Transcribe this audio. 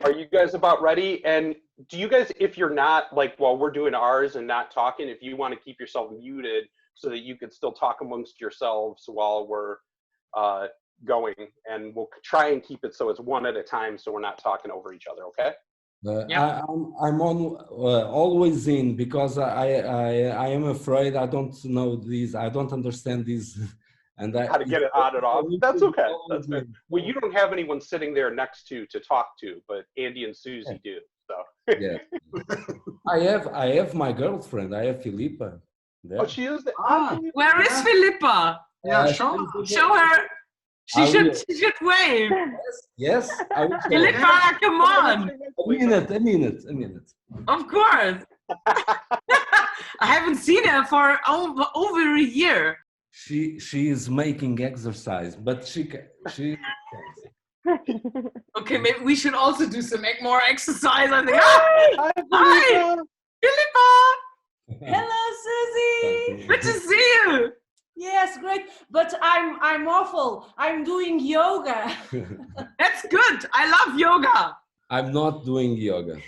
Are you guys about ready? And do you guys, if you're not, like while we're doing ours and not talking, if you want to keep yourself muted so that you can still talk amongst yourselves while we're going, and we'll try and keep it so it's one at a time so we're not talking over each other, okay? I'm on always in because I am afraid I don't know these, I don't understand these. And how to get it on and off. That's okay. That's good. Well, you don't have anyone sitting there next to talk to, but Andy and Susie do. So yeah, I have my girlfriend. I have Philippa. There. Oh, she is. Where is Philippa? Yeah, show her. She should wave. Yes. Philippa, come on. A minute. Of course. I haven't seen her for over a year. She is making exercise, but she Okay, maybe we should also do some more exercise. I think. Hi, Philippa. Hello, Susie. Good to see you. Yes, great. But I'm awful. I'm doing yoga. That's good. I love yoga. I'm not doing yoga.